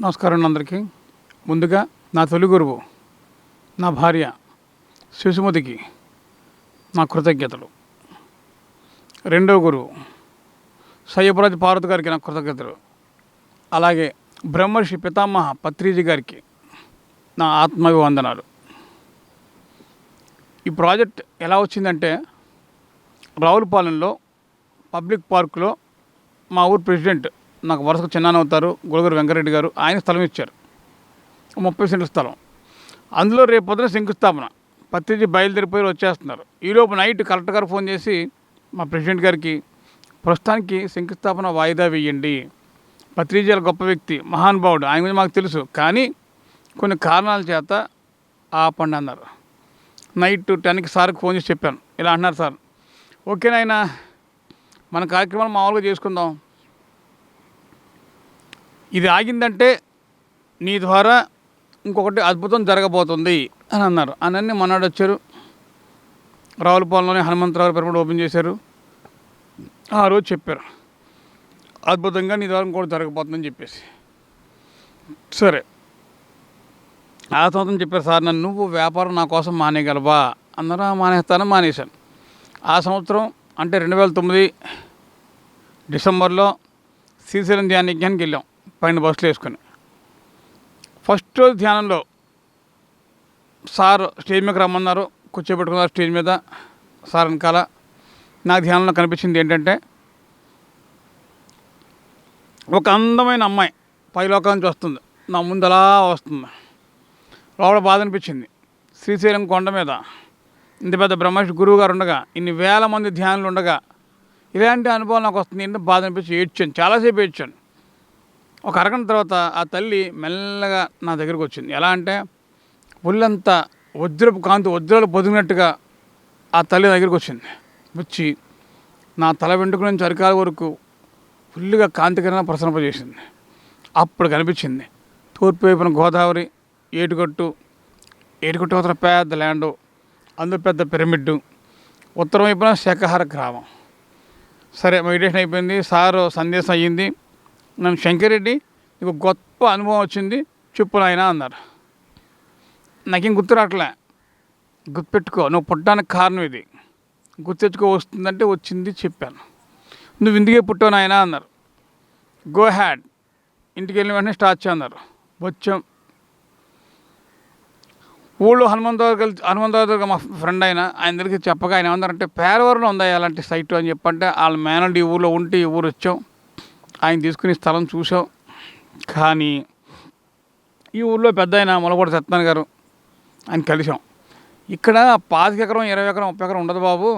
నమస్కారం అందరికీ. ముందుగా నా తొలి గురువు నా భార్య శిశుమతికి నా కృతజ్ఞతలు. రెండవ గురువు సయ్యపురాజు పార్వతి గారికి నా కృతజ్ఞతలు. అలాగే బ్రహ్మర్షి పితామహ పత్రిజీ గారికి నా ఆత్మాభివందనాలు. ఈ ప్రాజెక్ట్ ఎలా వచ్చిందంటే, రావులపాలెంలో పబ్లిక్ పార్కులో మా ఊరు ప్రెసిడెంట్, నాకు వరుసకు చిన్నాన్న అవుతారు, గులగూరు వెంకరెడ్డి గారు, ఆయన స్థలం ఇచ్చారు, 30 సెంట్ల స్థలం. అందులో రేపు పొద్దున శంకుస్థాపన. పత్రిజీ బయలుదేరిపోయి వచ్చేస్తున్నారు. ఈలోపు నైట్ కలెక్టర్ గారు ఫోన్ చేసి మా ప్రెసిడెంట్ గారికి, ప్రస్తుతానికి శంకుస్థాపన వాయిదా వేయండి, పత్రిజీ గొప్ప వ్యక్తి, మహానుభావుడు, ఆయన గురించి మాకు తెలుసు, కానీ కొన్ని కారణాల చేత ఆపండి అన్నారు. నైట్ 10కి సార్కి ఫోన్ చేసి చెప్పాను, ఇలా అంటున్నారు సార్, ఓకేనైనా మన కార్యక్రమాలు మామూలుగా చేసుకుందాం, ఇది ఆగిందంటే నీ ద్వారా ఇంకొకటి అద్భుతం జరగబోతుంది అని అన్నారు. అన్నీ మన్నాడు వచ్చారు. రావులపాలెంలోనే హనుమంతరావు పిరమిడ్ ఓపెన్ చేశారు. ఆ రోజు చెప్పారు, అద్భుతంగా నీ ద్వారా ఇంకోటి జరగబోతుందని చెప్పేసి. సరే, ఆ సంవత్సరం చెప్పారు, సార్ నన్ను నువ్వు వ్యాపారం నా కోసం మానేయగలవా అన్నారా. మానేస్తానని మానేశాను. ఆ సంవత్సరం అంటే 2009 డిసెంబర్లో శ్రీశైలం ధ్యాన యజ్ఞానికి వెళ్ళాం, పైన బస్సులు వేసుకొని. ఫస్ట్ రోజు ధ్యానంలో సార్ స్టేజ్ మీదకి రమ్మన్నారు, కూర్చోబెట్టుకున్నారు స్టేజ్ మీద. సార్ వెనకాల నాకు ధ్యానంలో కనిపించింది ఏంటంటే, ఒక అందమైన అమ్మాయి పైలోకం నుంచి వస్తుంది, నా ముందు అలా వస్తుంది. లోపల బాధ అనిపించింది. శ్రీశైలం కొండ మీద ఇంత పెద్ద బ్రహ్మర్షి గురువు గారు ఉండగా, ఇన్ని వేల మంది ధ్యానులు ఉండగా ఇలాంటి అనుభవం నాకు వస్తుంది. ఏంటో బాధ అనిపించి ఏడ్చాను, చాలాసేపు ఏడ్చాను. ఒక అరగంట తర్వాత ఆ తల్లి మెల్లగా నా దగ్గరకు వచ్చింది. ఎలా అంటే, ఒళ్ళంతా వజ్రపు కాంతి, వజ్రాలు పొదిగినట్టుగా ఆ తల్లి దగ్గరికి వచ్చింది. వచ్చి నా తల వెంట్రుక నుంచి అరికాల వరకు ఫుల్గా కాంతికరంగా ప్రసరింపజేసింది. అప్పుడు కనిపించింది తూర్పు వైపున గోదావరి, ఏటుగట్టు అవతల పెద్ద ల్యాండు, అందులో పెద్ద పిరమిడ్, ఉత్తరం వైపున శాఖాహార గ్రామం. సరే, మెడిటేషన్ అయిపోయింది, సారు సందేశం అయ్యింది. నన్ను, శంకరెడ్డి నీకు గొప్ప అనుభవం వచ్చింది, చెప్పు నాయనా అన్నారు. నాకేం గుర్తు రావట్లే. గుర్తుపెట్టుకో, నువ్వు పుట్టడానికి కారణం ఇది, గుర్తెచ్చుకో, వస్తుందంటే వచ్చింది చెప్పాను. నువ్వు ఇందుకే పుట్టావు నాయనా అన్నారు. గో హ్యాడ్, ఇంటికి వెళ్ళిన వెంటనే స్టార్ట్ చేయన్నారు. వచ్చాం. ఊళ్ళో హనుమంతరావు దగ్గర మా ఫ్రెండ్ ఆయన దగ్గరికి చెప్పగా ఆయన ఏమన్నారంటే, పేరవరంలో ఉందా అలాంటి సైటు అని చెప్పంటే, వాళ్ళ మేనల్డ్ ఈ ఊళ్ళో ఉంటే ఈ ఊరు వచ్చాం, ఆయన తీసుకుని స్థలం చూసాం. కానీ ఈ ఊళ్ళో పెద్ద ఆయన ములపూడి సత్యనారాయణ గారు, ఆయన కలిసాం. ఇక్కడ 25 ఎకరం 20 ఎకరం 30 ఎకరం ఉండదు బాబు,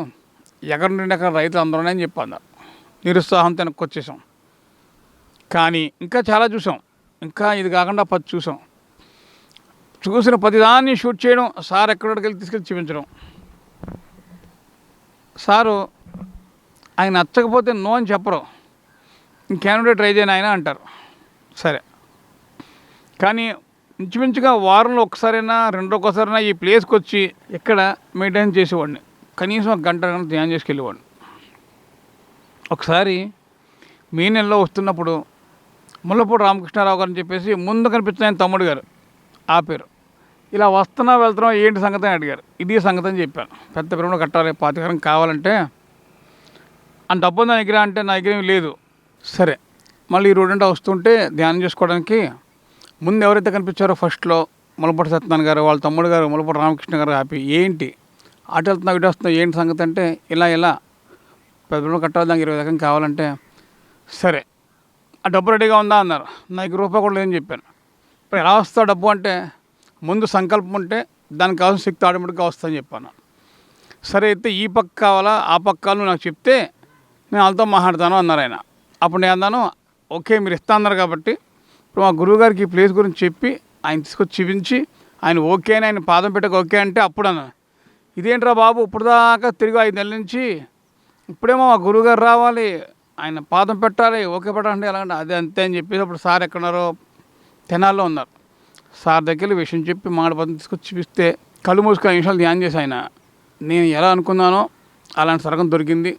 ఎకరం 2 ఎకరం రైతులు అందరూ అని చెప్పి అన్నారు. నిరుత్సాహంతో వెనక్కి వచ్చేసాం. కానీ ఇంకా చాలా చూసాం. ఇంకా ఇది కాకుండా 10 చూసాం. చూసిన 10 దాన్ని షూట్ చేయడం, సార్ ఎక్కడికి వెళ్ళి తీసుకెళ్ళి చూపించడం. సారు ఆయన నచ్చకపోతే నో అని చెప్పరు, ఇంకేమైనా ట్రై చేయని ఆయన అంటారు. సరే, కానీ ఇంచుమించుగా వారంలో ఒకసారైనా ఒకసారైనా ఈ ప్లేస్కి వచ్చి ఇక్కడ మెయింటైన్ చేసేవాడిని. కనీసం 1 గంట ధ్యానం చేసుకెళ్ళేవాడిని. ఒకసారి మే నెలలో వస్తున్నప్పుడు ముల్లపూడి రామకృష్ణారావు గారు అని చెప్పేసి ముందు కనిపించిన ఆయన తమ్ముడు గారు ఆపారు. ఇలా వస్తున్నా వెళ్తున్నాం, ఏంటి సంగతి అని అడిగారు. ఇది సంగతి అని చెప్పాను. పెద్ద పిరమిడ్ కట్టాలి, 25 ఎకరం కావాలంటే అంత డబ్బు నా దగ్గర అంటే, నా దగ్గర లేదు. సరే, మళ్ళీ ఈ రోడ్డంటే వస్తుంటే ధ్యానం చేసుకోవడానికి ముందు ఎవరైతే కనిపించారో ఫస్ట్లో ములపూడి సత్యనారాయణ గారు, వాళ్ళ తమ్ముడు గారు ములపూడి రామకృష్ణ గారు ఆపి, ఏంటి అటు వెళ్తున్నావు ఇటు వస్తున్నావు, ఏంటి సంగతి అంటే, ఇలా పెద్ద పిరమిడ్ కట్టాలి, దానికి 20 ఎకరం కావాలంటే, సరే ఆ డబ్బు రెడీగా ఉందా అన్నారు. నాకు రూపాయి కూడా లేదని చెప్పాను. ఇప్పుడు ఎలా వస్తావు డబ్బు అంటే, ముందు సంకల్పం ఉంటే దానికి కావాల్సిన శక్తి ఆటోమేటిక్గా వస్తుందని చెప్పాను. సరే, అయితే ఈ పక్క కావాలా ఆ పక్క కావాలో నాకు చెప్తే నేను వాళ్ళతో మాట్లాడతాను అన్నారు ఆయన. అప్పుడు నేను అన్నాను, ఓకే మీరు ఇస్తా అన్నారు కాబట్టి ఇప్పుడు మా గురువుగారికి ఈ ప్లేస్ గురించి చెప్పి ఆయన తీసుకొచ్చి చూపించి ఆయన ఓకే అని, ఆయన పాదం పెట్టక ఓకే అంటే అప్పుడు అన్నాను, ఇదేంట్రా బాబు ఇప్పుడు దాకా తిరిగి 5 నెలల నుంచి ఇప్పుడేమో మా గురువుగారు రావాలి, ఆయన పాదం పెట్టాలి, ఓకే పెట్టాలంటే ఎలాగంటే అదే అంతే అని చెప్పేసి. అప్పుడు సార్ ఎక్కడున్నారో తెనాల్లో ఉన్నారు. సార్ దగ్గర విషయం చెప్పి మాడపదం తీసుకొచ్చి చూపిస్తే కళ్ళు మూసుకు 5 నిమిషాలు ధ్యానం చేసి ఆయన, నేను ఎలా అనుకున్నానో అలాంటి సరకం దొరికింది,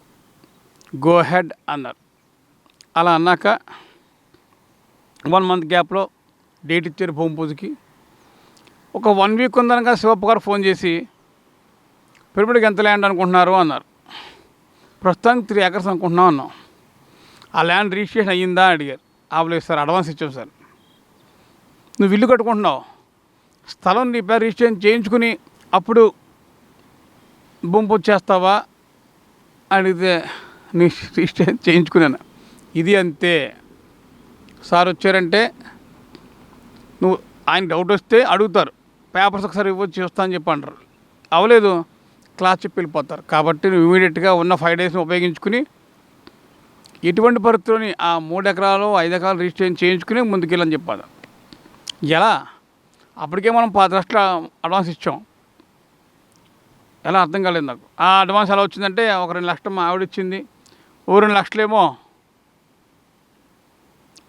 గో హెడ్ అన్నారు. అలా అన్నాక 1 మంత్ గ్యాప్లో డేట్ ఇచ్చారు భూమి పూజకి. ఒక 1 వీక్ ఉందనగా శివప్ప గారు ఫోన్ చేసి పిరమిడ్కి ఎంత ల్యాండ్ అనుకుంటున్నారు అన్నారు. ప్రస్తుతానికి 3 acres అనుకుంటున్నాం అన్నాం. ఆ ల్యాండ్ రిజిస్ట్రేషన్ అయ్యిందా అడిగారు. అవ్వలేదు సార్, అడ్వాన్స్ ఇచ్చాం సార్. నువ్వు ఇల్లు కట్టుకుంటున్నావు, స్థలం నీ పేరు రిజిస్ట్రేషన్ చేయించుకుని అప్పుడు భూమి పూజ చేస్తావా అడిగితే నీ రిజిస్ట్రేషన్ చేయించుకున్నాను. ఇది అంతే సార్. వచ్చారంటే నువ్వు ఆయన డౌట్ వస్తే అడుగుతారు, పేపర్స్ ఒకసారి ఇవ్వచ్చు చూస్తా అని చెప్పి అంటారు. అవ్వలేదు క్లాస్ చెప్పి వెళ్ళిపోతారు. కాబట్టి నువ్వు ఇమీడియట్గా ఉన్న 5 daysని ఉపయోగించుకుని ఎటువంటి పరిస్థితుల్లోని ఆ 3 ఎకరాలు 5 ఎకరాలు రిజిస్ట్రేషన్ చేయించుకుని ముందుకెళ్ళని చెప్పాలి. ఎలా? అప్పటికే మనం 10 లక్షలు అడ్వాన్స్ ఇచ్చాం. ఎలా అర్థం కాలేదు నాకు. ఆ అడ్వాన్స్ ఎలా వచ్చిందంటే ఒక 2 లక్షలు మా ఆవిడ ఇచ్చింది, ఓ 2 లక్షలేమో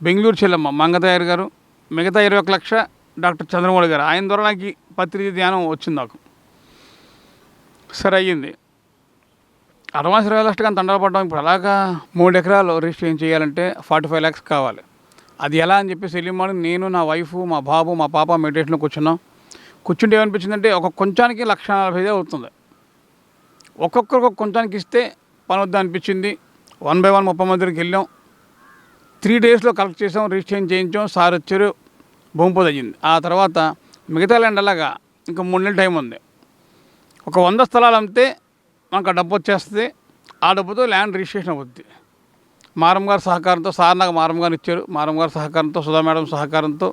బెంగళూరు చెల్లమ్మ మంగతయ్య గారు, మిగతా 21 లక్ష డాక్టర్ చంద్రమౌళి గారు. ఆయన ద్వారా నాకు పత్రిక ధ్యానం వచ్చింది నాకు. సరే అయ్యింది. అడ్వాన్స్ 20 లక్షలు కానీ తండపడ్డాం. ఇప్పుడు అలాగా 3 ఎకరాలు రిజిస్ట్రేషన్ చేయాలంటే 45 lakhs కావాలి. అది ఎలా అని చెప్పేసి వెళ్ళి నేను, నా వైఫ్, మా బాబు, మా పాప మెడిటేషన్లో కూర్చుంటే ఏమనిపించిందంటే ఒక కొంచానికి 1,40,000 అవుతుంది. ఒక్కొక్కరికి ఒక కొంచానికి ఇస్తే పని వద్దా అనిపించింది. 1 by 1 30 మంది దగ్గరికి వెళ్ళాం. 3 daysలో కలెక్ట్ చేసాం, రిజిస్ట్రేషన్ చేయించాం. సార్ వచ్చారు, భూమి పూజ అయ్యింది. ఆ తర్వాత మిగతా ల్యాండ్ అలాగా ఇంకా 3 నెలలు టైం ఉంది. ఒక 100 స్థలాలు అమ్మితే మనకు ఆ డబ్బు వచ్చేస్తుంది. ఆ డబ్బుతో ల్యాండ్ రిజిస్ట్రేషన్ అవుద్ది. మారం గారి సహకారంతో, సార్ నాకు మారం గారు ఇచ్చారు, మారం గారి సహకారంతో, సుధా మేడం సహకారంతో,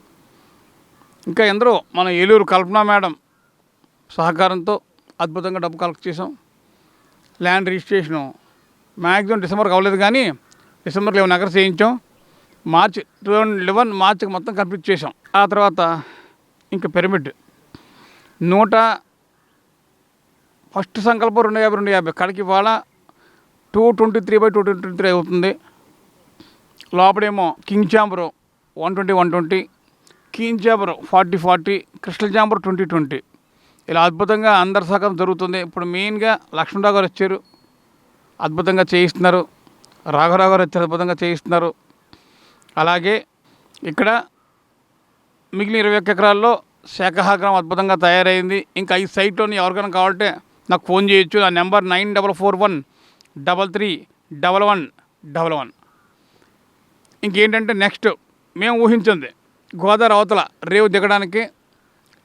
ఇంకా ఎందరో మన ఏలూరు కల్పన మేడం సహకారంతో అద్భుతంగా డబ్బు కలెక్ట్ చేసాం. ల్యాండ్ రిజిస్ట్రేషను మ్యాక్సిమం డిసెంబర్కి అవ్వలేదు కానీ డిసెంబర్లో 11 acres చేయించాం. మార్చి 2011 మార్చికి మొత్తం కంప్లీట్ చేసాం. ఆ తర్వాత ఇంకా పిరమిడ్ ఫస్ట్ సంకల్పం 250 కడికి ఇవాళ 223 by 223 అవుతుంది. లోపడేమో king chamber 120 queen chamber 40 crystal chamber 20 ఇలా అద్భుతంగా అందరి సహకారం జరుగుతుంది. ఇప్పుడు మెయిన్గా లక్ష్మణరావు గారు వచ్చారు, అద్భుతంగా చేయిస్తున్నారు. రాఘవరావు గారు వచ్చారు, అద్భుతంగా చేయిస్తున్నారు. అలాగే ఇక్కడ మిగిలిన 21 ఎకరాల్లో శాఖాగ్రామం అద్భుతంగా తయారైంది. ఇంకా ఈ సైట్లోని ఎవరికైనా కావాలంటే నాకు ఫోన్ చేయొచ్చు. నా నెంబర్ 9441331111. ఇంకేంటంటే నెక్స్ట్ మేము ఊహించింది గోదావరి అవతల రేవు దిగడానికి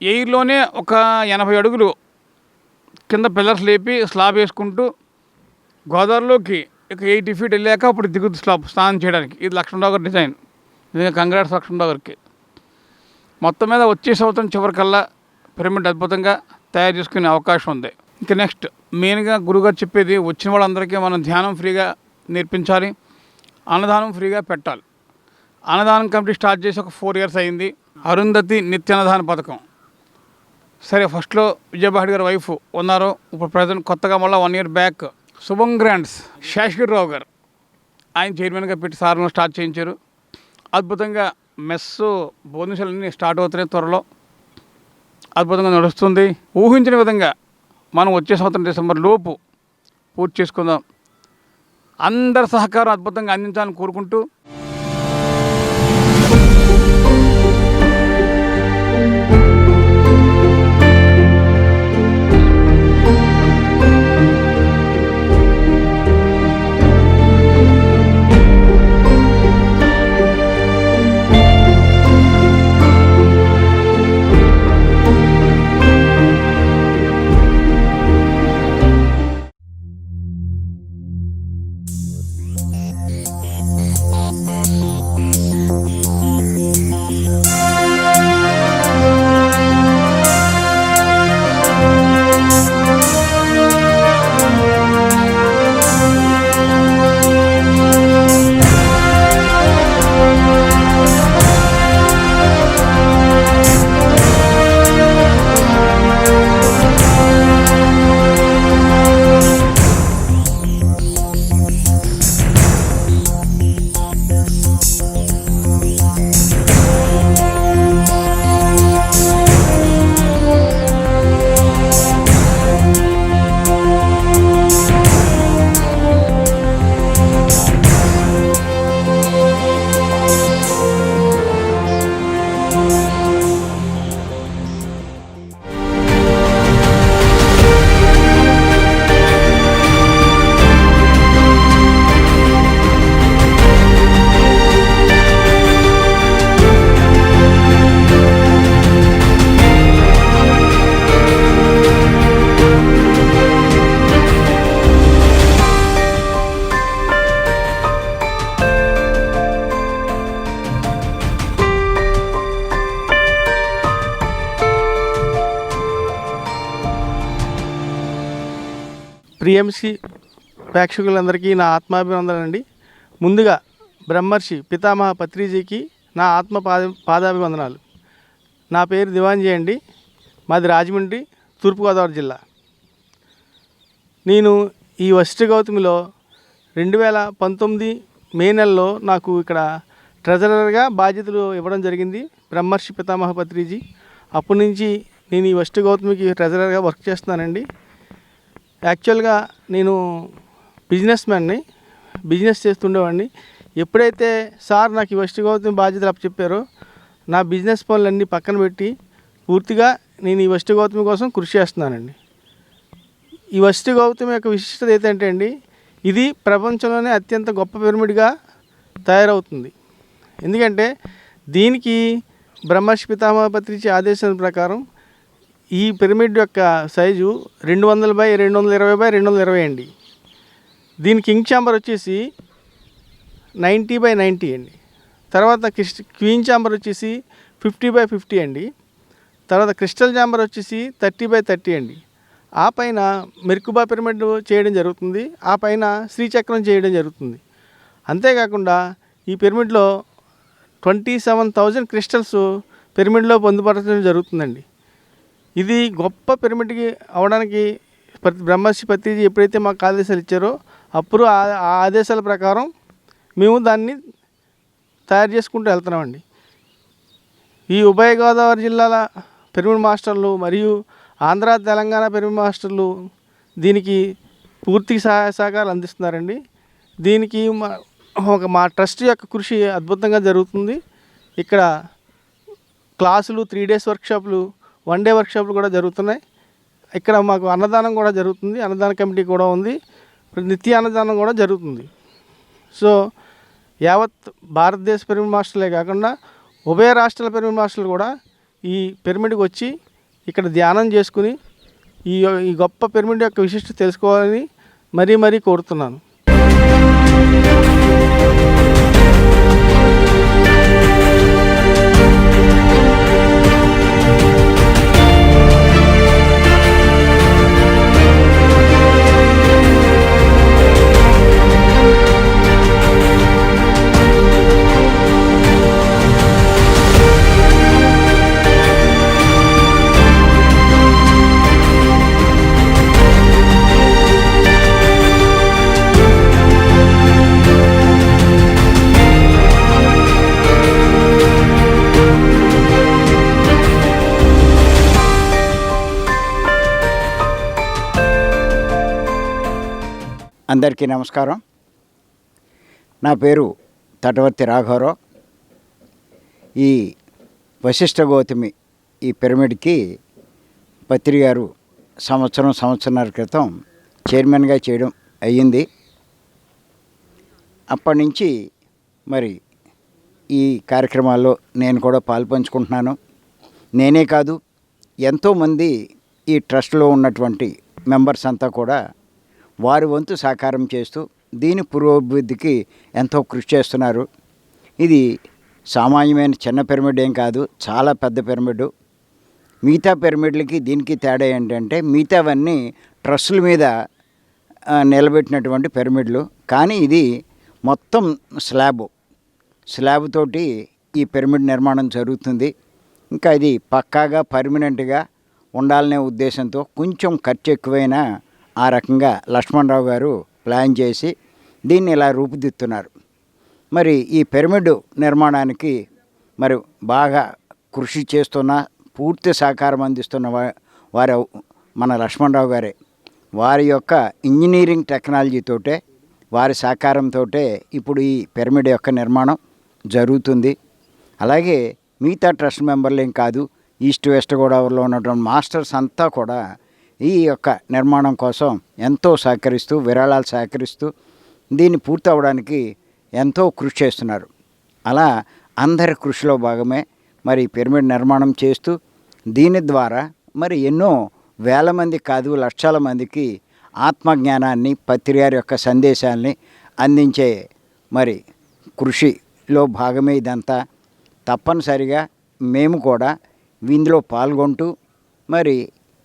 ఎయిర్లోనే ఒక 80 అడుగులు కింద పిల్లర్స్ లేపి స్లాబ్ వేసుకుంటూ గోదావరిలోకి ఇక 80 feet వెళ్ళాక అప్పుడు దిగుద్ది స్లాబ్ స్నానం చేయడానికి. ఇది లక్ష్మణరావు గారి డిజైన్. నిజంగా కంగ్రాట్స్ లక్ష్మణరావు గారికి. మొత్తం మీద వచ్చే సంవత్సరం చివరికల్లా పిరమిడ్ అద్భుతంగా తయారు చేసుకునే అవకాశం ఉంది. ఇంకా నెక్స్ట్ మెయిన్గా గురుగారు చెప్పేది వచ్చిన వాళ్ళందరికీ మనం ధ్యానం ఫ్రీగా నేర్పించాలి, అన్నదానం ఫ్రీగా పెట్టాలి. అన్నదానం కమిటీ స్టార్ట్ చేసి ఒక 4 years అయింది. అరుంధతి నిత్యాన్నదాన పథకం. సరే ఫస్ట్లో విజయభాటి గారి వైఫ్ ఉన్నారు. ఇప్పుడు ప్రజెంట్ కొత్తగా మళ్ళీ 1 year బ్యాక్ శుభం గ్రాండ్స్ శేషగిరిరావు గారు ఆయన చైర్మన్గా పెట్టి సార్ను స్టార్ట్ చేయించారు. అద్భుతంగా మెస్సు భోజనశాలన్నీ స్టార్ట్ అవుతున్నాయి త్వరలో. అద్భుతంగా నడుస్తుంది. ఊహించిన విధంగా మనం వచ్చే సంవత్సరం డిసెంబర్ లోపు పూర్తి చేసుకుందాం. అందరి సహకారం అద్భుతంగా అందించాలని కోరుకుంటూ ప్రియంసి ప్రేక్షకులందరికీ నా ఆత్మాభివందనండి. ముందుగా బ్రహ్మర్షి పితామహ పత్రిజీకి నా పాదాభివందనాలు. నా పేరు దివాంజీ అండి. మాది రాజమండ్రి, తూర్పుగోదావరి జిల్లా. నేను ఈ వశిష్ఠ గౌతమిలో 2019 మే నెలలో నాకు ఇక్కడ ట్రెజరర్గా బాధ్యతలు ఇవ్వడం జరిగింది బ్రహ్మర్షి పితామహ పత్రిజీ. అప్పటి నుంచి నేను ఈ వశిష్ఠ గౌతమికి ట్రెజరర్గా వర్క్ చేస్తున్నానండి. యాక్చువల్గా నేను బిజినెస్ చేస్తుండేవాడిని. ఎప్పుడైతే సార్ నాకు ఈ వశిష్ఠ గౌతమి బాధ్యతలు అప్పచెప్పారో నా బిజినెస్ పనులన్నీ పక్కన పెట్టి పూర్తిగా నేను ఈ వశిష్ఠ గౌతమి కోసం కృషి చేస్తున్నానండి. ఈ వశిష్ఠ గౌతమి యొక్క విశిష్టత ఏంటంటే అండి, ఇది ప్రపంచంలోనే అత్యంత గొప్ప పిరమిడ్గా తయారవుతుంది. ఎందుకంటే దీనికి బ్రహ్మర్షి పితామహ పత్రిజీ ఆదేశాల ప్రకారం ఈ పిరమిడ్ యొక్క సైజు 200x220x220 అండి. దీని కింగ్ ఛాంబర్ వచ్చేసి 90x90 అండి. తర్వాత క్వీన్ ఛాంబర్ వచ్చేసి 50x50 అండి. తర్వాత క్రిస్టల్ ఛాంబర్ వచ్చేసి 30x30 అండి. ఆ పైన మెర్కుబా పిరమిడ్ చేయడం జరుగుతుంది. ఆ పైన శ్రీచక్రం చేయడం జరుగుతుంది. అంతేకాకుండా ఈ పిరమిడ్లో 27,000 క్రిస్టల్స్ పిరమిడ్లో పొందుపరచడం జరుగుతుందండి. ఇది గొప్ప పిరమిడ్కి అవడానికి బ్రహ్మర్షి పత్రిజీ ఎప్పుడైతే మాకు ఆదేశాలు ఇచ్చారో అప్పుడు ఆ ఆదేశాల ప్రకారం మేము దాన్ని తయారు చేసుకుంటూ వెళ్తున్నామండి. ఈ ఉభయ గోదావరి జిల్లాల పిరమిడ్ మాస్టర్లు మరియు ఆంధ్ర తెలంగాణ పిరమిడ్ మాస్టర్లు దీనికి పూర్తి సహాయ సహకారాలు అందిస్తున్నారండి. దీనికి మా ట్రస్ట్ యొక్క కృషి అద్భుతంగా జరుగుతుంది. ఇక్కడ క్లాసులు, 3 days వర్క్షాపులు, 1 day వర్క్షాపులు కూడా జరుగుతున్నాయి. ఇక్కడ మాకు అన్నదానం కూడా జరుగుతుంది. అన్నదాన కమిటీ కూడా ఉంది. నిత్య అన్నదానం కూడా జరుగుతుంది. సో యావత్ భారతదేశ పిరమిడ్ మాస్టర్లే కాకుండా ఉభయ రాష్ట్రాల పిరమిడ్ మాస్టర్లు కూడా ఈ పిరమిడ్కి వచ్చి ఇక్కడ ధ్యానం చేసుకుని ఈ గొప్ప పిరమిడ్ యొక్క విశిష్టత తెలుసుకోవాలని మరీ కోరుతున్నాను. అందరికీ నమస్కారం. నా పేరు తటవర్తి రాఘవరావు. ఈ వశిష్ఠ గౌతమి ఈ పిరమిడ్కి పత్రి గారు సంవత్సరన్నర క్రితం చైర్మన్గా చేయడం అయ్యింది. అప్పటి నుంచి మరి ఈ కార్యక్రమాల్లో నేను కూడా పాల్పంచుకుంటున్నాను. నేనే కాదు, ఎంతోమంది ఈ ట్రస్ట్లో ఉన్నటువంటి మెంబర్స్ అంతా కూడా వారి వంతు సహకారం చేస్తూ దీని పురోభివృద్ధికి ఎంతో కృషి చేస్తున్నారు. ఇది సామాన్యమైన చిన్న పిరమిడ్ ఏం కాదు, చాలా పెద్ద పిరమిడ్. మిగతా పిరమిడ్లకి దీనికి తేడా ఏంటంటే మిగతావన్నీ ట్రస్టుల మీద నిలబెట్టినటువంటి పిరమిడ్లు, కానీ ఇది మొత్తం స్లాబ్ తోటి ఈ పిరమిడ్ నిర్మాణం జరుగుతుంది. ఇంకా ఇది పక్కాగా పర్మనెంట్గా ఉండాలనే ఉద్దేశంతో కొంచెం ఖర్చు ఎక్కువైనా ఆ రకంగా లక్ష్మణరావు గారు ప్లాన్ చేసి దీన్ని ఇలా రూపుదిద్దుతున్నారు. మరి ఈ పిరమిడ్ నిర్మాణానికి మరి బాగా కృషి చేస్తున్న, పూర్తి సహకారం అందిస్తున్న వారు మన లక్ష్మణరావు గారే. వారి యొక్క ఇంజనీరింగ్ టెక్నాలజీతోటే, వారి సహకారంతో ఇప్పుడు ఈ పిరమిడ్ యొక్క నిర్మాణం జరుగుతుంది. అలాగే మిగతా ట్రస్ట్ మెంబర్లేం కాదు, ఈస్ట్ వెస్ట్ గోదావరిలో ఉన్నటువంటి మాస్టర్స్ అంతా కూడా ఈ యొక్క నిర్మాణం కోసం ఎంతో సహకరిస్తూ, విరాళాలు సేకరిస్తూ దీన్ని పూర్తి అవ్వడానికి ఎంతో కృషి చేస్తున్నారు. అలా అందరి కృషిలో భాగమే మరి పిరమిడ్ నిర్మాణం చేస్తూ దీని ద్వారా మరి ఎన్నో వేల మంది కాదు, లక్షల మందికి ఆత్మజ్ఞానాన్ని, పత్రి గారి యొక్క సందేశాల్ని అందించే మరి కృషిలో భాగమే ఇదంతా. తప్పనిసరిగా మేము కూడా ఇందులో పాల్గొంటూ మరి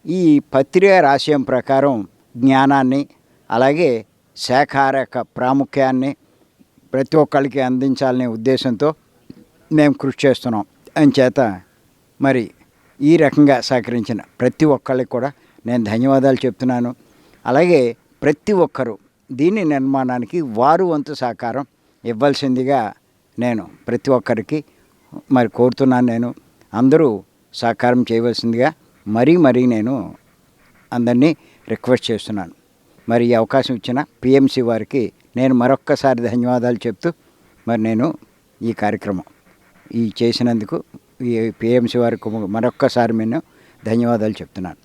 ఈ పత్రి గారి ఆశయం ప్రకారం జ్ఞానాన్ని, అలాగే శాఖాహార యొక్క ప్రాముఖ్యాన్ని ప్రతి ఒక్కరికి అందించాలనే ఉద్దేశంతో మేము కృషి చేస్తున్నాం. అంచేత మరి ఈ రకంగా సహకరించిన ప్రతి ఒక్కరికి కూడా నేను ధన్యవాదాలు చెప్తున్నాను. అలాగే ప్రతి ఒక్కరూ దీని నిర్మాణానికి వారు వంతు సహకారం ఇవ్వాల్సిందిగా నేను ప్రతి ఒక్కరికి మరి కోరుతున్నాను. నేను అందరూ సహకారం చేయవలసిందిగా మరీ నేను అందరినీ రిక్వెస్ట్ చేస్తున్నాను. మరి ఈ అవకాశం ఇచ్చిన పిఎంసి వారికి నేను మరొక్కసారి ధన్యవాదాలు చెప్తూ మరి నేను ఈ కార్యక్రమం ఈ చేసినందుకు ఈ పిఎంసి వారికి మరొక్కసారి నేను ధన్యవాదాలు చెప్తున్నాను.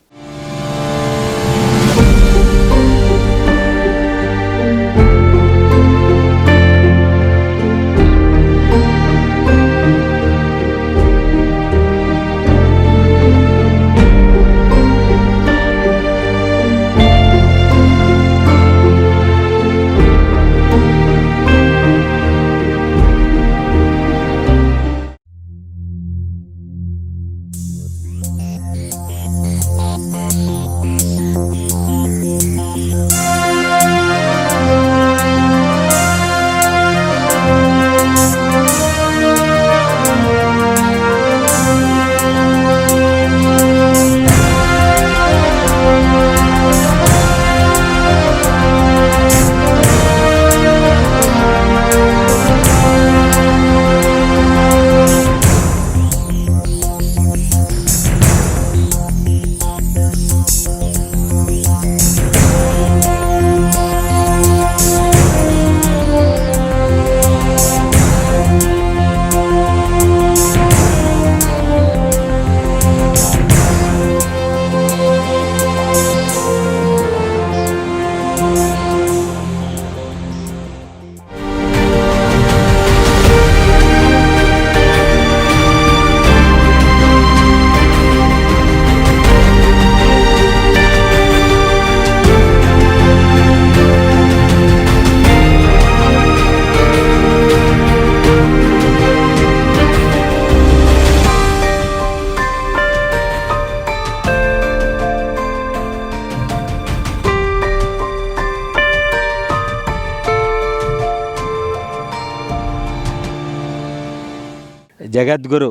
జగద్గురు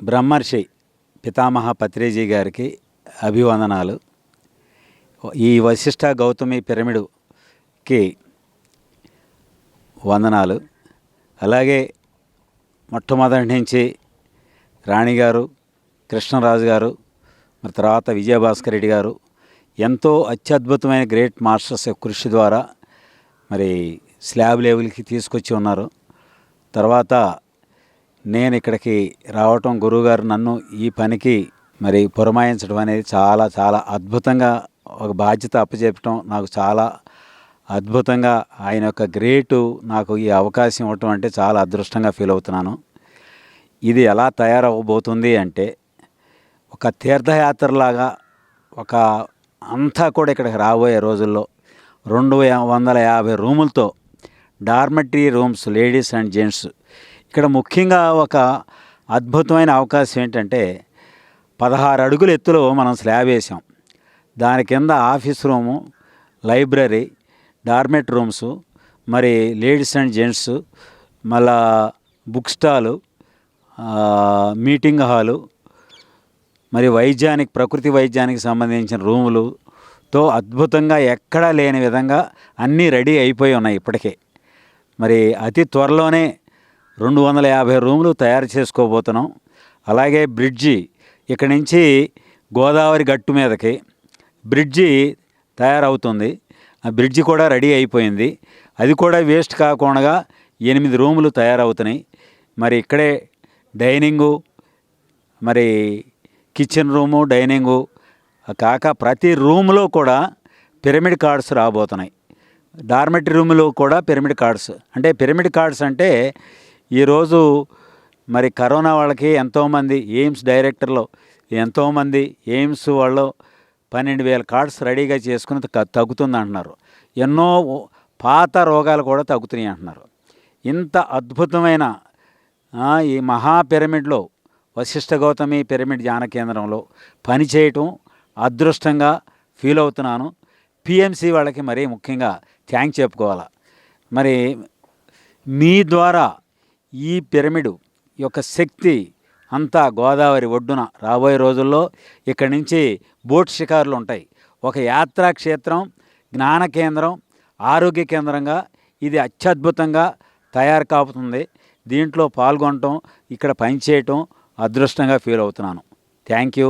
బ్రహ్మర్షి పితామహ పత్రిజీ గారికి అభివందనాలు. ఈ వశిష్ఠ గౌతమి పిరమిడ్కి వందనాలు. అలాగే మొట్టమొదటి నుంచి రాణిగారు, కృష్ణరాజు గారు, మరి తర్వాత విజయభాస్కర్ రెడ్డి గారు ఎంతో అత్యద్భుతమైన గ్రేట్ మాస్టర్స్ కృషి ద్వారా మరి స్లాబ్ లెవెల్కి తీసుకొచ్చి ఉన్నారు. తర్వాత నేను ఇక్కడికి రావటం, గురువుగారు నన్ను ఈ పనికి మరి పురమాయించడం అనేది చాలా చాలా అద్భుతంగా ఒక బాధ్యత అప్పచెప్పటం నాకు చాలా అద్భుతంగా ఆయన యొక్క గ్రేటు నాకు ఈ అవకాశం ఇవ్వటం అంటే చాలా అదృష్టంగా ఫీల్ అవుతున్నాను. ఇది ఎలా తయారవబోతుంది అంటే ఒక తీర్థయాత్రలాగా ఒక అంతా కూడా ఇక్కడికి రాబోయే రోజుల్లో 250 రూములతో dormitory rooms ladies and gents. ఇక్కడ ముఖ్యంగా ఒక అద్భుతమైన అవకాశం ఏంటంటే 16 అడుగుల ఎత్తులో మనం స్లాబ్ వేసాం. దాని కింద ఆఫీస్ రూము, లైబ్రరీ, డార్మెట్ రూమ్స్, మరి లేడీస్ అండ్ జెంట్స్, మళ్ళా బుక్ స్టాలు, మీటింగ్ హాలు, మరి ప్రకృతి వైద్యానికి సంబంధించిన రూములతో అద్భుతంగా ఎక్కడా లేని విధంగా అన్నీ రెడీ అయిపోయి ఉన్నాయి ఇప్పటికే. మరి అతి త్వరలోనే 250 రూములు తయారు చేసుకోబోతున్నాం. అలాగే బ్రిడ్జి ఇక్కడి నుంచి గోదావరి గట్టు మీదకి బ్రిడ్జి తయారవుతుంది. ఆ బ్రిడ్జి కూడా రెడీ అయిపోయింది. అది కూడా వేస్ట్ కాకుండా 8 రూములు తయారవుతున్నాయి. మరి ఇక్కడే డైనింగు, మరి కిచెన్ రూము, డైనింగు కాక ప్రతి రూములో కూడా పిరమిడ్ కార్డ్స్ రాబోతున్నాయి. డార్మెటరీ రూములో కూడా పిరమిడ్ కార్డ్స్. అంటే పిరమిడ్ కార్డ్స్ అంటే ఈరోజు మరి కరోనా వాళ్ళకి ఎంతోమంది ఎయిమ్స్ డైరెక్టర్లు ఎంతోమంది ఎయిమ్స్ వాళ్ళు 12,000 కార్డ్స్ రెడీగా చేసుకుని తగ్గుతుంది అంటున్నారు. ఎన్నో పాత రోగాలు కూడా తగ్గుతున్నాయి అంటున్నారు. ఇంత అద్భుతమైన ఈ మహా పిరమిడ్లో వశిష్ఠ గౌతమి పిరమిడ్ ధ్యాన కేంద్రంలో పనిచేయటం అదృష్టంగా ఫీల్ అవుతున్నాను. పిఎంసి వాళ్ళకి మరీ ముఖ్యంగా థ్యాంక్ చెప్పుకోవాలి. మరి మీ ద్వారా ఈ పిరమిడ్ యొక్క శక్తి అంతా గోదావరి ఒడ్డున రాబోయే రోజుల్లో ఇక్కడి నుంచి బోట్ షికారులు ఉంటాయి. ఒక యాత్రా క్షేత్రం, జ్ఞాన కేంద్రం, ఆరోగ్య కేంద్రంగా ఇది అత్యద్భుతంగా తయారు కాబోతుంది. దీంట్లో పాల్గొనటం, ఇక్కడ పనిచేయటం అదృష్టంగా ఫీల్ అవుతున్నాను. Thank you.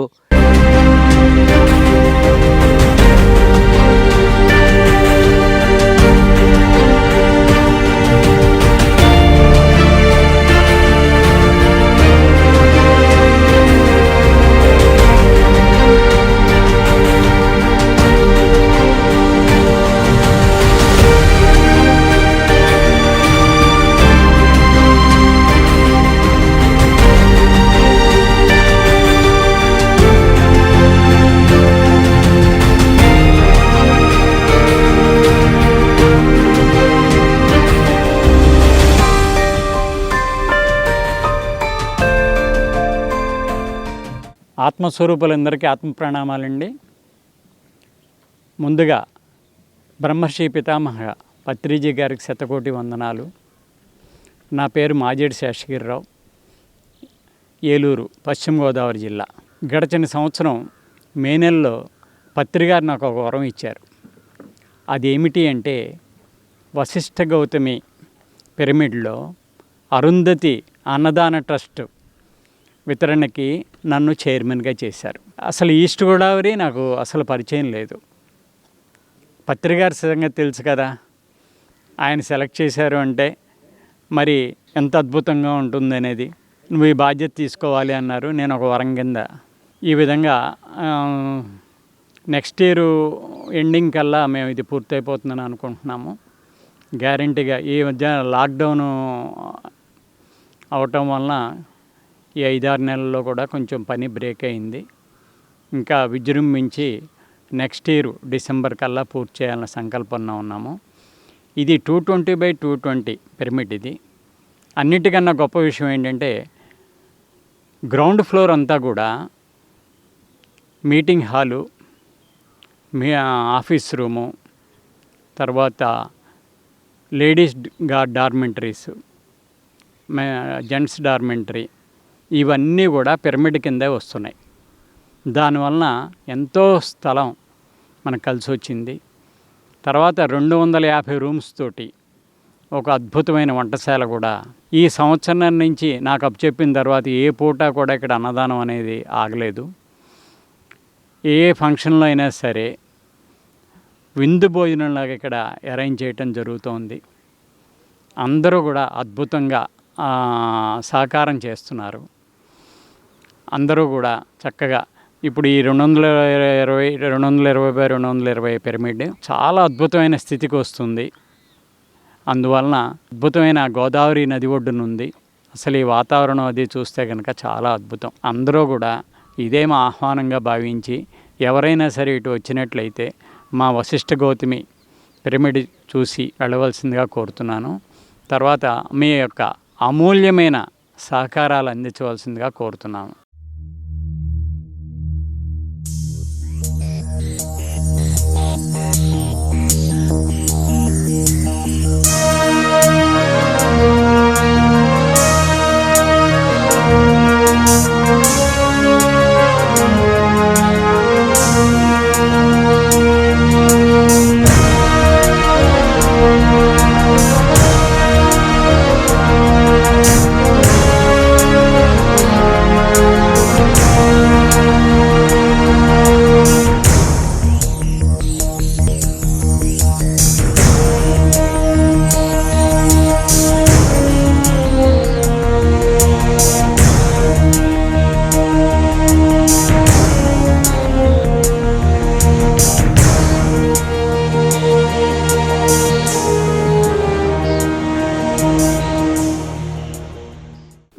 ఆత్మస్వరూపులందరికీ ఆత్మ ప్రణామాలండి. ముందుగా బ్రహ్మశ్రీ పితామహ పత్రిజీ గారికి శతకోటి వందనాలు. నా పేరు మాజేడి శేషగిరిరావు, ఏలూరు, పశ్చిమ గోదావరి జిల్లా. గడచిన సంవత్సరం మే నెలలో పత్రి గారు నాకు ఒక వరం ఇచ్చారు. అదేమిటి అంటే వశిష్ఠ గౌతమి పిరమిడ్లో అరుంధతి అన్నదాన ట్రస్ట్ వితరణకి నన్ను చైర్మన్గా చేశారు. అసలు ఈస్ట్ గోదావరి నాకు అసలు పరిచయం లేదు. పత్రికారి సంగతి తెలుసు కదా, ఆయన సెలెక్ట్ చేశారు అంటే మరి ఎంత అద్భుతంగా ఉంటుంది అనేది. నువ్వు ఈ బాధ్యత తీసుకోవాలి అన్నారు. నేను ఒక వరం కింద ఈ విధంగా నెక్స్ట్ ఇయర్ ఎండింగ్ కల్లా మేము ఇది పూర్తయిపోతుందని అనుకుంటున్నాము. గ్యారంటీగా ఈ మధ్య లాక్డౌన్ అవటం వలన ఈ 5-6 నెలల్లో కూడా కొంచెం పని బ్రేక్ అయింది. ఇంకా విజృంభించి నెక్స్ట్ ఇయర్ డిసెంబర్ కల్లా పూర్తి చేయాలన్న సంకల్పంలో ఉన్నాము. ఇది 220x220 పిరమిడ్. ఇది అన్నిటికన్నా గొప్ప విషయం ఏంటంటే గ్రౌండ్ ఫ్లోర్ అంతా కూడా మీటింగ్ హాలు, ఆఫీస్ రూము, తర్వాత లేడీస్ డార్మెంటరీస్, జెంట్స్ డార్మెంటరీ, ఇవన్నీ కూడా పిరమిడ్ కిందే వస్తున్నాయి. దానివలన ఎంతో స్థలం మనకు కలిసి వచ్చింది. తర్వాత 250 రూమ్స్ తోటి ఒక అద్భుతమైన వంటశాల కూడా ఈ సంవత్సరం నుంచి నాకు అప్పచెప్పిన తర్వాత ఏ పూట కూడా ఇక్కడ అన్నదానం అనేది ఆగలేదు. ఏ ఫంక్షన్లో అయినా సరే విందు భోజనంలాగా ఇక్కడ అరేంజ్ చేయటం జరుగుతోంది. అందరూ కూడా అద్భుతంగా సహకారం చేస్తున్నారు. అందరూ కూడా చక్కగా ఇప్పుడు ఈ 220x220 పిరమిడ్ చాలా అద్భుతమైన స్థితికి వస్తుంది. అందువలన అద్భుతమైన గోదావరి నది ఒడ్డునుంది. అసలు ఈ వాతావరణం అది చూస్తే కనుక చాలా అద్భుతం. అందరూ కూడా ఇదే మా ఆహ్వానంగా భావించి ఎవరైనా సరే ఇటు వచ్చినట్లయితే మా వశిష్ఠ గౌతమి పిరమిడ్ చూసి వెళ్ళవలసిందిగా కోరుతున్నాను. తర్వాత మీ యొక్క అమూల్యమైన సహకారాలు అందించవలసిందిగా కోరుతున్నాను.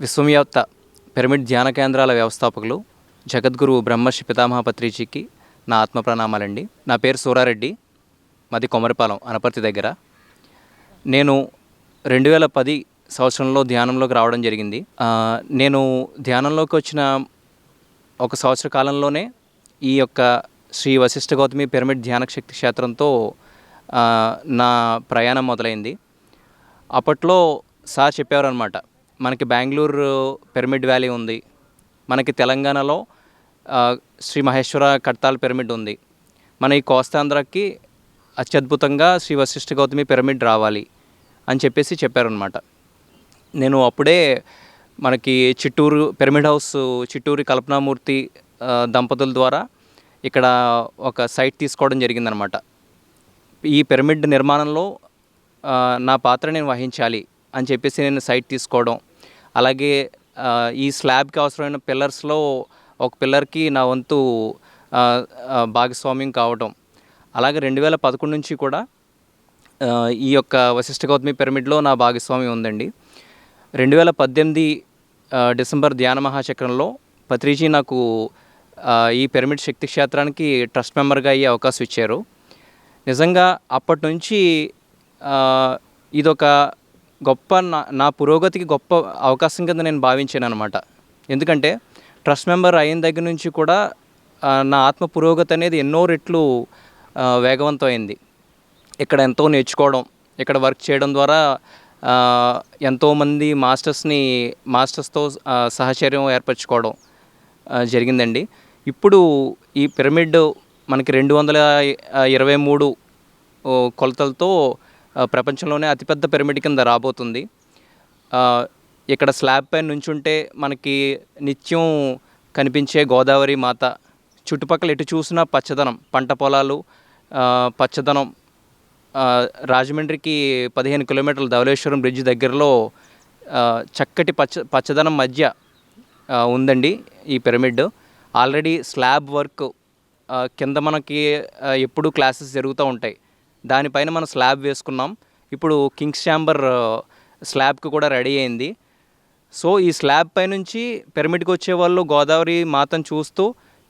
విశ్వవ్యాప్త పిరమిడ్ ధ్యాన కేంద్రాల వ్యవస్థాపకులు జగద్గురు బ్రహ్మశ్రీ పితామహ పత్రిజీకి నా ఆత్మ ప్రణామాలండి. నా పేరు సూరారెడ్డి, మాది కొమరిపాలెం, అనపర్తి దగ్గర. నేను 2010 సంవత్సరంలో ధ్యానంలోకి రావడం జరిగింది. నేను ధ్యానంలోకి వచ్చిన ఒక సంవత్సర కాలంలోనే ఈ యొక్క శ్రీ వశిష్ఠ గౌతమి పిరమిడ్ ధ్యాన శక్తి క్షేత్రంతో నా ప్రయాణం మొదలైంది. అప్పట్లో సార్ చెప్పేవారనమాట, మనకి బెంగళూరు పిరమిడ్ వ్యాలీ ఉంది, మనకి తెలంగాణలో శ్రీ మహేశ్వర కడతాల్ పిరమిడ్ ఉంది, మన ఈ కోస్తాంధ్రకి అత్యద్భుతంగా శ్రీ వశిష్ఠ గౌతమి పిరమిడ్ రావాలి అని చెప్పారనమాట. నేను అప్పుడే మనకి చిట్టూరు పిరమిడ్ హౌస్ చిట్టూరు కల్పనామూర్తి దంపతుల ద్వారా ఇక్కడ ఒక సైట్ తీసుకోవడం జరిగిందనమాట. ఈ పిరమిడ్ నిర్మాణంలో నా పాత్ర నేను వహించాలి అని నేను సైట్ తీసుకోవడం, అలాగే ఈ స్లాబ్కి అవసరమైన పిల్లర్స్లో ఒక పిల్లర్కి నా వంతు భాగస్వామ్యం కావడం, అలాగే 2011 నుంచి కూడా ఈ యొక్క వశిష్ఠ గౌతమి పిరమిడ్లో నా భాగస్వామ్యం ఉందండి. 2018 డిసెంబర్ ధ్యాన మహాచక్రంలో పత్రిజీ నాకు ఈ పిరమిడ్ శక్తి క్షేత్రానికి ట్రస్ట్ మెంబర్గా అయ్యే అవకాశం ఇచ్చారు. నిజంగా అప్పటి నుంచి ఇదొక గొప్ప నా పురోగతికి గొప్ప అవకాశం కింద నేను భావించాను అనమాట. ఎందుకంటే ట్రస్ట్ మెంబర్ అయిన దగ్గర నుంచి కూడా నా ఆత్మ పురోగతి అనేది ఎన్నో రెట్లు వేగవంతమైంది. ఇక్కడ ఎంతో నేర్చుకోవడం, ఇక్కడ వర్క్ చేయడం ద్వారా ఎంతోమంది మాస్టర్స్తో సహచర్యం ఏర్పరచుకోవడం జరిగిందండి. ఇప్పుడు ఈ పిరమిడ్ మనకి 223 కొలతలతో ప్రపంచంలోనే అతిపెద్ద పిరమిడ్ కింద రాబోతుంది. ఇక్కడ స్లాబ్ పైన నుంచుంటే మనకి నిత్యం కనిపించే గోదావరి మాత, చుట్టుపక్కల ఎటు చూసినా పచ్చదనం, పంట పొలాలు, పచ్చదనం. రాజమండ్రికి 15 కిలోమీటర్ల ధవళేశ్వరం బ్రిడ్జ్ దగ్గరలో చక్కటి పచ్చదనం మధ్య ఉందండి ఈ పిరమిడ్. ఆల్రెడీ స్లాబ్ వర్క్ కింద మనకి ఎప్పుడు క్లాసెస్ జరుగుతూ ఉంటాయి, దానిపైన మనం స్లాబ్ వేసుకున్నాం. ఇప్పుడు కింగ్స్ ఛాంబర్ స్లాబ్కి కూడా రెడీ అయింది. సో ఈ స్లాబ్ పైనుంచి పిరమిడ్కి వచ్చే వాళ్ళు గోదావరి మాతను చూస్తూ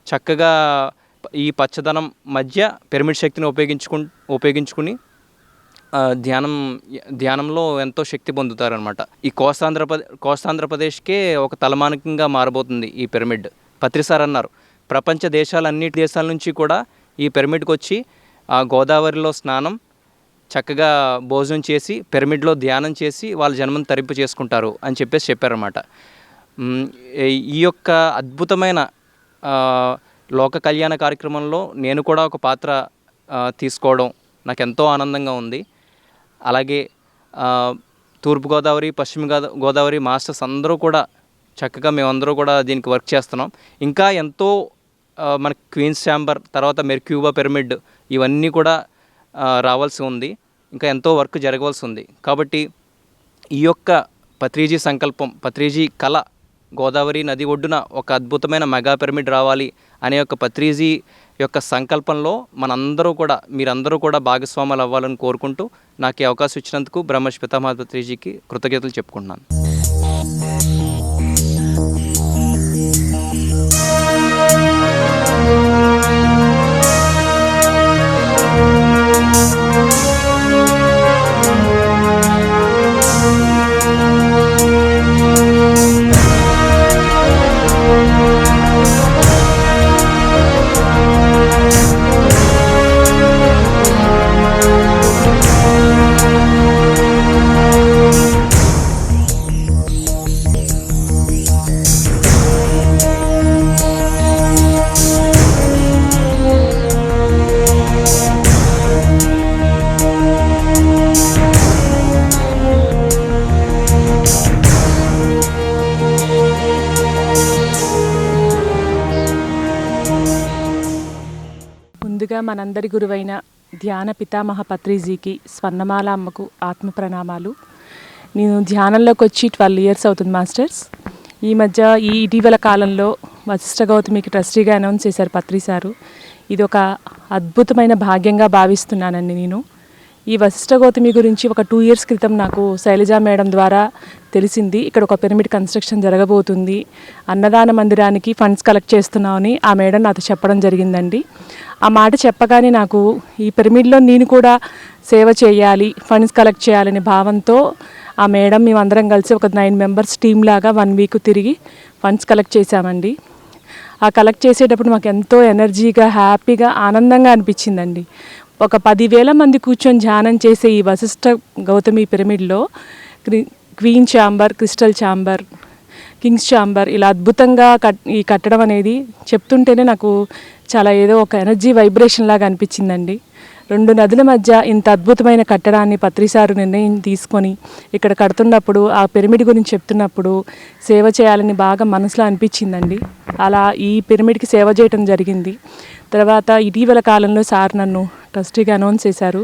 చక్కగా ఈ పచ్చదనం మధ్య పిరమిడ్ శక్తిని ఉపయోగించుకుని ధ్యానంలో ఎంతో శక్తి పొందుతారనమాట. ఈ కోస్తాంధ్రప్రదేశ్కే ఒక తలమానికంగా మారబోతుంది ఈ పిరమిడ్. పత్రి సార్ అన్నారు, ప్రపంచ అన్ని దేశాల నుంచి కూడా ఈ పిరమిడ్కి వచ్చి గోదావరిలో స్నానం, చక్కగా భోజనం చేసి పిరమిడ్లో ధ్యానం చేసి వాళ్ళ జన్మను తరింపు చేసుకుంటారు అని చెప్పారన్నమాట. ఈ యొక్క అద్భుతమైన లోక కళ్యాణ కార్యక్రమంలో నేను కూడా ఒక పాత్ర తీసుకోవడం నాకు ఎంతో ఆనందంగా ఉంది. అలాగే తూర్పుగోదావరి, పశ్చిమ గోదావరి మాస్టర్స్ అందరూ కూడా చక్కగా మేమందరూ కూడా దీనికి వర్క్ చేస్తున్నాం. ఇంకా ఎంతో మనకి క్వీన్స్ ఛాంబర్, తర్వాత మెర్క్యూబా పిరమిడ్ ఇవన్నీ కూడా రావాల్సి ఉంది. ఇంకా ఎంతో వర్క్ జరగవలసి ఉంది. కాబట్టి ఈ యొక్క పత్రిజీ సంకల్పం, పత్రిజీ కళ, గోదావరి నది ఒడ్డున ఒక అద్భుతమైన మెగా పిరమిడ్ రావాలి అనే ఒక పత్రిజీ యొక్క సంకల్పంలో మీరందరూ కూడా భాగస్వాములు అవ్వాలని కోరుకుంటూ నాకు ఈ అవకాశం ఇచ్చినందుకు బ్రహ్మర్షి పితామహ పత్రిజీకి కృతజ్ఞతలు చెప్పుకుంటున్నాను. ముందుగా మనందరి గురువైన ధ్యాన పితామహ పత్రిజీకి, స్వర్ణమాల అమ్మకు ఆత్మ ప్రణామాలు. నేను ధ్యానంలోకి వచ్చి 12 years అవుతుంది మాస్టర్స్. ఈ మధ్య ఇటీవల కాలంలో వశిష్ఠ గౌతమికి ట్రస్టీగా అనౌన్స్ చేశారు పత్రి సారు. ఇది ఒక అద్భుతమైన భాగ్యంగా భావిస్తున్నానండి నేను. ఈ వశిష్ఠ గౌతమి గురించి ఒక 2 years క్రితం నాకు శైలజా మేడం ద్వారా తెలిసింది. ఇక్కడ ఒక పిరమిడ్ కన్స్ట్రక్షన్ జరగబోతుంది, అన్నదాన మందిరానికి ఫండ్స్ కలెక్ట్ చేస్తున్నామని ఆ మేడం నాతో చెప్పడం జరిగిందండి. ఆ మాట చెప్పగానే నాకు ఈ పిరమిడ్లో నేను కూడా సేవ చేయాలి, ఫండ్స్ కలెక్ట్ చేయాలనే భావంతో ఆ మేడం మేమందరం కలిసి ఒక 9 members టీమ్ లాగా 1 week తిరిగి ఫండ్స్ కలెక్ట్ చేశామండి. ఆ కలెక్ట్ చేసేటప్పుడు మాకు ఎంతో ఎనర్జీగా, హ్యాపీగా, ఆనందంగా అనిపించిందండి. ఒక 10,000 మంది కూర్చొని ధ్యానం చేసే ఈ వశిష్ఠ గౌతమి పిరమిడ్లో queen chamber, crystal chamber, kings chamber ఇలా అద్భుతంగా ఈ కట్టడం అనేది చెప్తుంటేనే నాకు చాలా ఏదో ఒక ఎనర్జీ వైబ్రేషన్ లాగా అనిపించిందండి. 2 నదుల మధ్య ఇంత అద్భుతమైన కట్టడాన్ని పత్రిసారు నిర్ణయం తీసుకొని ఇక్కడ కడుతున్నప్పుడు, ఆ పిరమిడ్ గురించి చెప్తున్నప్పుడు సేవ చేయాలని బాగా మనసులో అనిపించిందండి. అలా ఈ పిరమిడ్కి సేవ చేయడం జరిగింది. తర్వాత ఇటీవల కాలంలో సార్ నన్ను ట్రస్టీగా అనౌన్స్ చేశారు.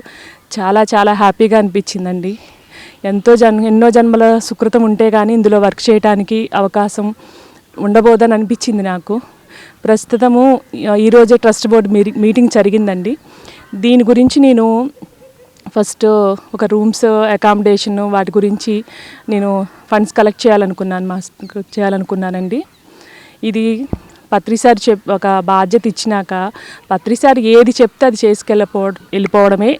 చాలా చాలా హ్యాపీగా అనిపించిందండి. ఎన్నో జన్మల సుకృతం ఉంటే కానీ ఇందులో వర్క్ చేయడానికి అవకాశం ఉండబోదని అనిపించింది నాకు. ప్రస్తుతము ఈరోజే ట్రస్ట్ బోర్డు మీటింగ్ జరిగిందండి. దీని గురించి నేను ఫస్ట్ ఒక రూమ్స్, అకామిడేషన్ వాటి గురించి నేను ఫండ్స్ కలెక్ట్ చేయాలనుకున్నానండి. ఇది పత్రిసారి ఒక బాధ్యత ఇచ్చినాక పత్రిసారి ఏది చెప్తే అది వెళ్ళిపోవడమే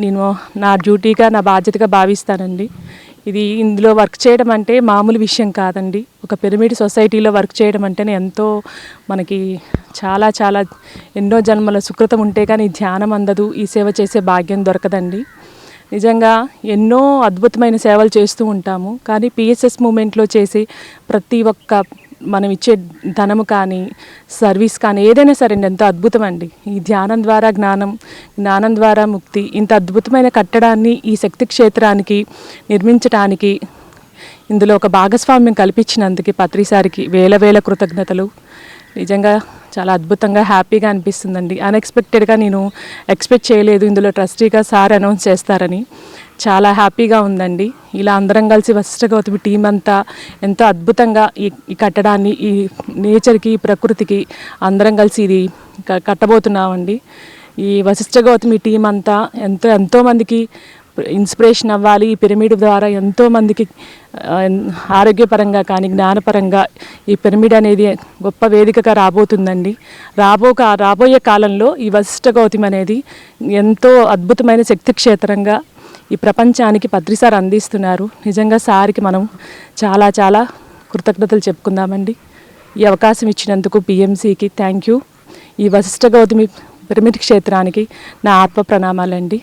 నేను నా డ్యూటీగా, నా బాధ్యతగా భావిస్తానండి. ఇందులో వర్క్ చేయడం అంటే మామూలు విషయం కాదండి. ఒక పిరమిడ్ సొసైటీలో వర్క్ చేయడం అంటేనే ఎంతో మనకి చాలా చాలా ఎన్నో జన్మల సుకృతం ఉంటే కానీ ధ్యానం అందదు, ఈ సేవ చేసే భాగ్యం దొరకదండి. నిజంగా ఎన్నో అద్భుతమైన సేవలు చేస్తూ ఉంటాము. కానీ పిఎస్ఎస్ మూమెంట్లో చేసే ప్రతి ఒక్క మనం ఇచ్చే ధనము కానీ, సర్వీస్ కానీ ఏదైనా సరే ఎంతో అద్భుతం అండి. ఈ ధ్యానం ద్వారా జ్ఞానం, జ్ఞానం ద్వారా ముక్తి, ఇంత అద్భుతమైన కట్టడాన్ని ఈ శక్తి క్షేత్రానికి నిర్మించడానికి ఇందులో ఒక భాగస్వామ్యం కల్పించినందుకు పత్రిసారికి వేల కృతజ్ఞతలు. నిజంగా చాలా అద్భుతంగా, హ్యాపీగా అనిపిస్తుందండి. అన్ఎక్స్పెక్టెడ్గా నేను ఎక్స్పెక్ట్ చేయలేదు ఇందులో ట్రస్టీగా సార్ అనౌన్స్ చేస్తారని. చాలా హ్యాపీగా ఉందండి. ఇలా అందరం కలిసి వశిష్ఠ గౌతమి టీం అంతా ఎంతో అద్భుతంగా ఈ కట్టడాన్ని, ఈ నేచర్కి, ప్రకృతికి అందరం కలిసి ఇది కట్టబోతున్నామండి. ఈ వశిష్ఠ గౌతమి టీం అంతా ఎంతోమందికి ఇన్స్పిరేషన్ అవ్వాలి. ఈ పిరమిడ్ ద్వారా ఎంతోమందికి ఆరోగ్యపరంగా కానీ, జ్ఞానపరంగా ఈ పిరమిడ్ అనేది గొప్ప వేదికగా రాబోతుందండి. రాబోయే కాలంలో ఈ వశిష్ఠ గౌతమి అనేది ఎంతో అద్భుతమైన శక్తి క్షేత్రంగా ఈ ప్రపంచానికి పత్రిసార్ అందిస్తున్నారు. నిజంగా సార్కి మనం చాలా చాలా కృతజ్ఞతలు చెప్పుకుందామండి. ఈ అవకాశం ఇచ్చినందుకు పిఎంసికి థ్యాంక్ యూ. ఈ వశిష్ఠ గౌతమి పిరమిడ్ క్షేత్రానికి నా ఆత్మ ప్రణామాలండి.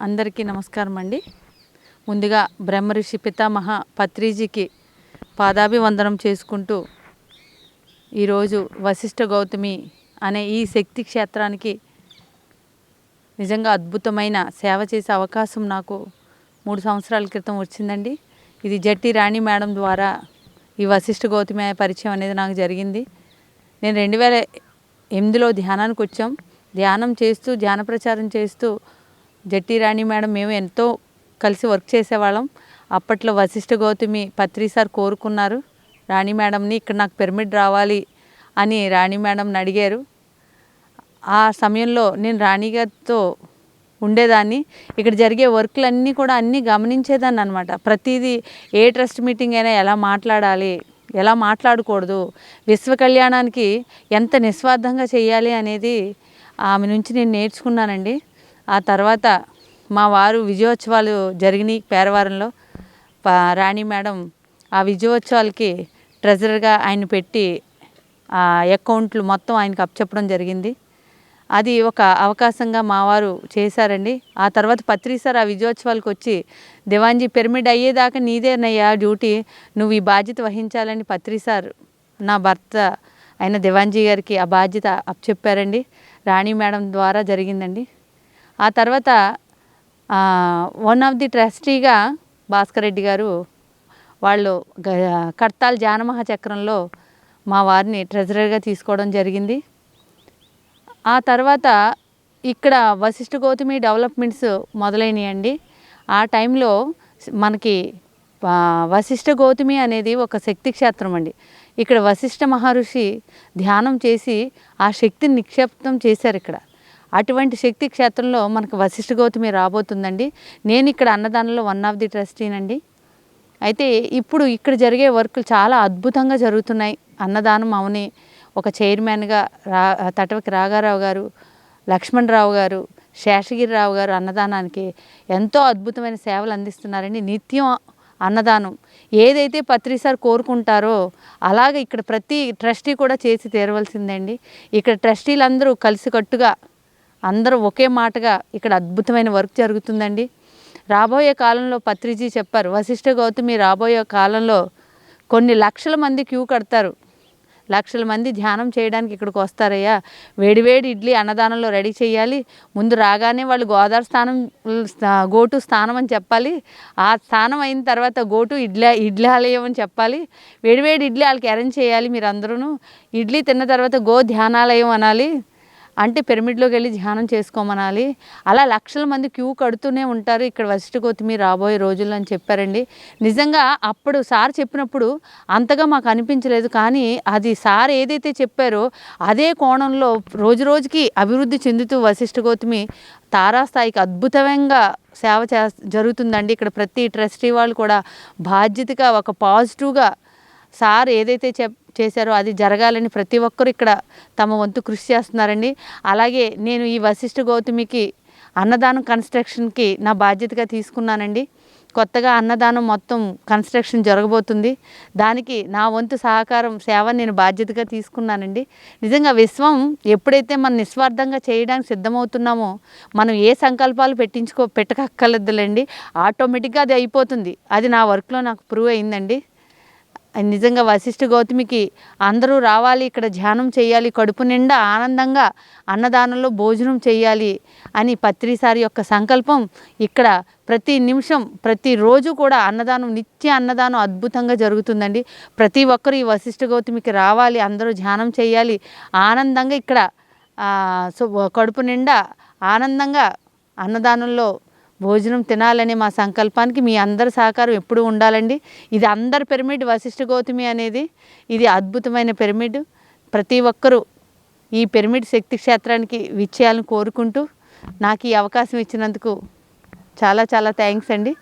అందరికీ నమస్కారం అండి. ముందుగా బ్రహ్మర్షి పితామహ పత్రిజీకి పాదాభివందనం చేసుకుంటూ ఈరోజు వశిష్ఠ గౌతమి అనే ఈ శక్తి క్షేత్రానికి నిజంగా అద్భుతమైన సేవ చేసే అవకాశం నాకు 3 సంవత్సరాల క్రితం వచ్చిందండి. ఇది జట్టి రాణి మేడం ద్వారా ఈ వశిష్ఠ గౌతమి పరిచయం అనేది నాకు జరిగింది. నేను 2008లో ధ్యానానికి వచ్చాం. ధ్యానం చేస్తూ, ధ్యాన ప్రచారం చేస్తూ జట్టి రాణి మేడం మేము ఎంతో కలిసి వర్క్ చేసేవాళ్ళం. అప్పట్లో వశిష్ఠ గౌతమి పత్రిసార్ కోరుకున్నారు రాణి మేడంని, ఇక్కడ నాకు పిరమిడ్ రావాలి అని రాణి మేడంని అడిగారు. ఆ సమయంలో నేను రాణి గారితో ఉండేదాన్ని. ఇక్కడ జరిగే వర్క్లన్నీ కూడా అన్నీ గమనించేదాన్ని అనమాట. ప్రతిదీ ఏ ట్రస్ట్ మీటింగ్ అయినా ఎలా మాట్లాడాలి, ఎలా మాట్లాడకూడదు, విశ్వ కళ్యాణానికి ఎంత నిస్వార్థంగా చేయాలి అనేది ఆమె నుంచి నేను నేర్చుకున్నానండి. ఆ తర్వాత మా వారు విజయోత్సవాలు జరిగినాయి పేరవారంలో. రాణి మేడం ఆ విజయోత్సవాలకి ట్రెజరర్గా ఆయన పెట్టి ఆ అకౌంట్లు మొత్తం ఆయనకు అప్పచెప్పడం జరిగింది. అది ఒక అవకాశంగా మా వారు చేశారండి. ఆ తర్వాత పత్రి సార్ ఆ విజయోత్సవాలకు వచ్చి, దివాన్జీ పిరమిడ్ అయ్యేదాకా నీదేనయ్యా డ్యూటీ, నువ్వు ఈ బాధ్యత వహించాలని పత్రి సార్ నా భర్త అయిన దివాన్జీ గారికి ఆ బాధ్యత అప్పచెప్పారండి. రాణి మేడం ద్వారా జరిగిందండి. ఆ తర్వాత వన్ ఆఫ్ ది ట్రస్టీగా భాస్కర్ రెడ్డి గారు వాళ్ళు కర్తాల్ జానమహా చక్రంలో మా వారిని ట్రెజరర్గా తీసుకోవడం జరిగింది. ఆ తర్వాత ఇక్కడ వశిష్ఠ గౌతమి డెవలప్మెంట్స్ మొదలైనయండి. ఆ టైంలో మనకి వశిష్ఠ గౌతమి అనేది ఒక శక్తి క్షేత్రం అండి. ఇక్కడ వశిష్ఠ మహర్షి ధ్యానం చేసి ఆ శక్తిని నిక్షేపం చేశారు ఇక్కడ. అటువంటి శక్తి క్షేత్రంలో మనకు వశిష్ఠ గౌతమి రాబోతుందండి. నేను ఇక్కడ అన్నదానంలో వన్ ఆఫ్ ది ట్రస్టీనండి. అయితే ఇప్పుడు ఇక్కడ జరిగే వర్కులు చాలా అద్భుతంగా జరుగుతున్నాయి. అన్నదానం అవని ఒక చైర్మన్గా తటవకి రాఘారావు గారు, లక్ష్మణరావు గారు, శేషగిరిరావు గారు అన్నదానానికి ఎంతో అద్భుతమైన సేవలు అందిస్తున్నారండి. నిత్యం అన్నదానం ఏదైతే పత్రి సార్ కోరుకుంటారో అలాగే ఇక్కడ ప్రతి ట్రస్టీ కూడా చేసి తీరవలసిందండి. ఇక్కడ ట్రస్టీలందరూ కలిసికట్టుగా అందరూ ఒకే మాటగా ఇక్కడ అద్భుతమైన వర్క్ జరుగుతుందండి. రాబోయే కాలంలో పత్రిజీ చెప్పారు, వశిష్ఠ గౌతమి రాబోయే కాలంలో కొన్ని లక్షల మంది క్యూ కడతారు, లక్షల మంది ధ్యానం చేయడానికి ఇక్కడికి వస్తారయ్యా. వేడివేడి ఇడ్లీ అన్నదానంలో రెడీ చేయాలి. ముందు రాగానే వాళ్ళు గోదావరి స్థానం గోటు స్థానం అని చెప్పాలి. ఆ స్థానం అయిన తర్వాత గోటు ఇడ్లాలయం అని చెప్పాలి. వేడివేడి ఇడ్లీ వాళ్ళకి అరేంజ్ చేయాలి. మీరు అందరూ ఇడ్లీ తిన్న తర్వాత గో ధ్యానాలయం అనాలి, అంటే పిరమిడ్లోకి వెళ్ళి ధ్యానం చేసుకోమనాలి. అలా లక్షల మంది క్యూ కడుతూనే ఉంటారు ఇక్కడ వశిష్ఠ గౌతమి రాబోయే రోజుల్లో అని చెప్పారండి. నిజంగా అప్పుడు సార్ చెప్పినప్పుడు అంతగా మాకు అనిపించలేదు. కానీ అది సార్ ఏదైతే చెప్పారో అదే కోణంలో రోజు రోజుకి అభివృద్ధి చెందుతూ వశిష్ఠ గౌతమి తారాస్థాయికి అద్భుతంగా సేవ జరుగుతుందండి. ఇక్కడ ప్రతి ట్రస్టీ వాళ్ళు కూడా బాధ్యతగా ఒక పాజిటివ్గా సార్ ఏదైతే చేశారో అది జరగాలని ప్రతి ఒక్కరు ఇక్కడ తమ వంతు కృషి చేస్తున్నారండి. అలాగే నేను ఈ వశిష్ఠ గౌతమికి అన్నదానం కన్స్ట్రక్షన్కి నా బాధ్యతగా తీసుకున్నానండి. కొత్తగా అన్నదానం మొత్తం కన్స్ట్రక్షన్ జరగబోతుంది. దానికి నా వంతు సహకారం సేవ నేను బాధ్యతగా తీసుకున్నానండి. నిజంగా విశ్వం ఎప్పుడైతే మనం నిస్వార్థంగా చేయడానికి సిద్ధమవుతున్నామో మనం ఏ సంకల్పాలు పెట్టకక్కర్లేదులేండి, ఆటోమేటిక్గా అది అయిపోతుంది. అది నా వర్క్లో నాకు ప్రూవ్ అయిందండి. నిజంగా వశిష్ఠ గౌతమికి అందరూ రావాలి, ఇక్కడ ధ్యానం చేయాలి, కడుపు నిండా ఆనందంగా అన్నదానంలో భోజనం చేయాలి అని పత్రిసారి యొక్క సంకల్పం. ఇక్కడ ప్రతి నిమిషం ప్రతిరోజు కూడా అన్నదానం, నిత్య అన్నదానం అద్భుతంగా జరుగుతుందండి. ప్రతి ఒక్కరు ఈ వశిష్ఠ గౌతమికి రావాలి, అందరూ ధ్యానం చేయాలి, ఆనందంగా ఇక్కడ కడుపు నిండా ఆనందంగా అన్నదానంలో భోజనం తినాలనే మా సంకల్పానికి మీ అందరి సహకారం ఎప్పుడూ ఉండాలండి. ఇది అందరి పిరమిడ్ వశిష్ఠ గౌతమి అనేది ఇది అద్భుతమైన పిరమిడ్. ప్రతి ఒక్కరూ ఈ పిరమిడ్ శక్తి క్షేత్రానికి విచ్చేయాలని కోరుకుంటూ నాకు ఈ అవకాశం ఇచ్చినందుకు చాలా చాలా థ్యాంక్స్ అండి.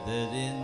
Tadadin